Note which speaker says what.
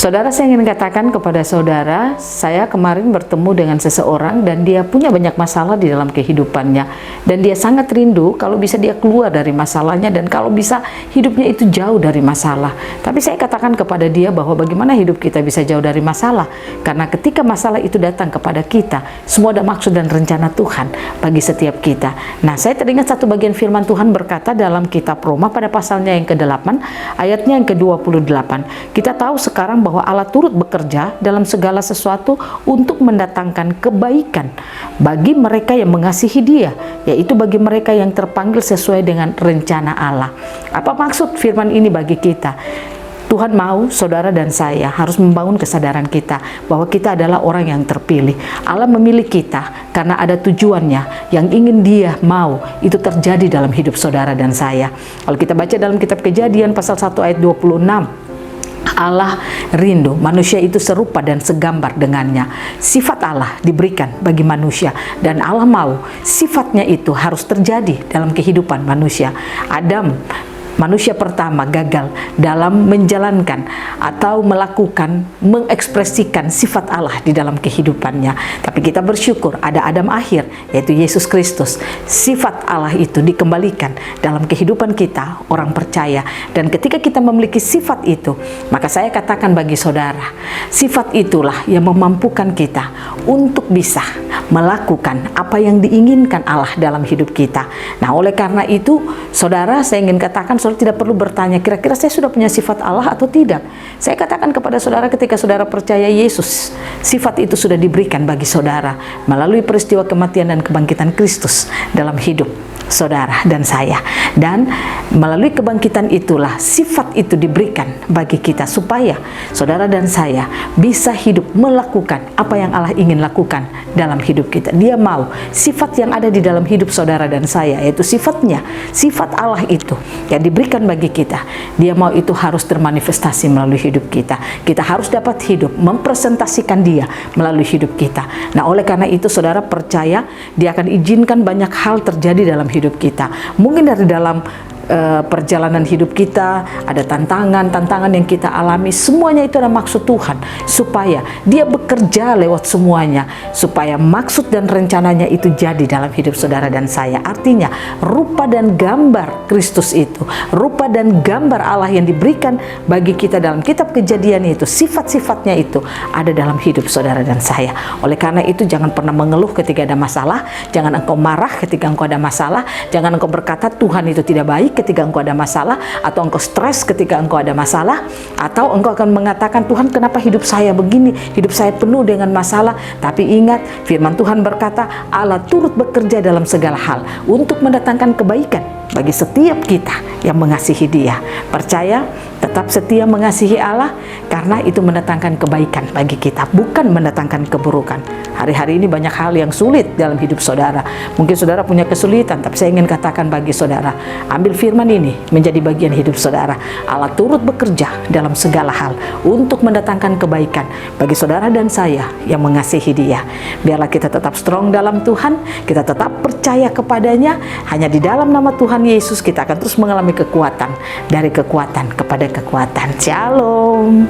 Speaker 1: Saudara, saya ingin katakan kepada saudara, saya kemarin bertemu dengan seseorang dan dia punya banyak masalah di dalam kehidupannya. Dan dia sangat rindu kalau bisa dia keluar dari masalahnya dan kalau bisa hidupnya itu jauh dari masalah. Tapi saya katakan kepada dia bahwa bagaimana hidup kita bisa jauh dari masalah. Karena ketika masalah itu datang kepada kita, semua ada maksud dan rencana Tuhan bagi setiap kita. Nah, saya teringat satu bagian firman Tuhan berkata dalam kitab Roma pada pasalnya yang ke-8, ayatnya yang ke-28. Kita tahu sekarang bahwa Allah turut bekerja dalam segala sesuatu untuk mendatangkan kebaikan bagi mereka yang mengasihi Dia, yaitu bagi mereka yang terpanggil sesuai dengan rencana Allah. Apa maksud firman ini bagi kita? Tuhan mau saudara dan saya harus membangun kesadaran kita bahwa kita adalah orang yang terpilih. Allah memilih kita karena ada tujuannya yang ingin Dia mau itu terjadi dalam hidup saudara dan saya. Kalau kita baca dalam kitab Kejadian pasal 1 ayat 26, Allah rindu manusia itu serupa dan segambar dengannya. Sifat Allah diberikan bagi manusia dan Allah mau sifatnya itu harus terjadi dalam kehidupan manusia. Adam, manusia pertama, gagal dalam menjalankan atau melakukan, mengekspresikan sifat Allah di dalam kehidupannya. Tapi kita bersyukur ada Adam akhir, yaitu Yesus Kristus. Sifat Allah itu dikembalikan dalam kehidupan kita, orang percaya. Dan ketika kita memiliki sifat itu, maka saya katakan bagi saudara, sifat itulah yang memampukan kita untuk bisa melakukan apa yang diinginkan Allah dalam hidup kita. Nah, oleh karena itu, saudara, saya ingin katakan, saudara tidak perlu bertanya, kira-kira saya sudah punya sifat Allah atau tidak. Saya katakan kepada saudara, ketika saudara percaya Yesus, sifat itu sudah diberikan bagi saudara melalui peristiwa kematian dan kebangkitan Kristus dalam hidup saudara dan saya. Dan melalui kebangkitan itulah sifat itu diberikan bagi kita supaya saudara dan saya bisa hidup melakukan apa yang Allah ingin lakukan dalam hidup kita. Dia mau sifat yang ada di dalam hidup saudara dan saya, yaitu sifatnya, sifat Allah itu yang diberikan bagi kita. Dia mau itu harus termanifestasi melalui hidup kita. Kita harus dapat hidup mempresentasikan Dia melalui hidup kita. Nah, oleh karena itu saudara percaya Dia akan izinkan banyak hal terjadi dalam hidup kita. Mungkin dari dalam perjalanan hidup kita ada tantangan yang kita alami, semuanya itu ada maksud Tuhan supaya Dia bekerja lewat semuanya, supaya maksud dan rencananya itu jadi dalam hidup saudara dan saya. Artinya rupa dan gambar Kristus itu, rupa dan gambar Allah yang diberikan bagi kita dalam kitab Kejadian itu, sifat-sifatnya itu ada dalam hidup saudara dan saya. Oleh karena itu jangan pernah mengeluh ketika ada masalah, jangan engkau marah ketika engkau ada masalah, jangan engkau berkata Tuhan itu tidak baik ketika engkau ada masalah, atau engkau stres ketika engkau ada masalah, atau engkau akan mengatakan Tuhan kenapa hidup saya begini, hidup saya penuh dengan masalah. Tapi ingat, firman Tuhan berkata Allah turut bekerja dalam segala hal untuk mendatangkan kebaikan bagi setiap kita yang mengasihi Dia. Percaya, tetap setia mengasihi Allah, karena itu mendatangkan kebaikan bagi kita, bukan mendatangkan keburukan. Hari-hari ini banyak hal yang sulit dalam hidup saudara. Mungkin saudara punya kesulitan, tapi saya ingin katakan bagi saudara, ambil firman ini menjadi bagian hidup saudara. Allah turut bekerja dalam segala hal untuk mendatangkan kebaikan bagi saudara dan saya yang mengasihi Dia. Biarlah kita tetap strong dalam Tuhan, kita tetap percaya kepadanya. Hanya di dalam nama Tuhan Yesus kita akan terus mengalami kekuatan, dari kekuatan kepada kekuatan. Shalom.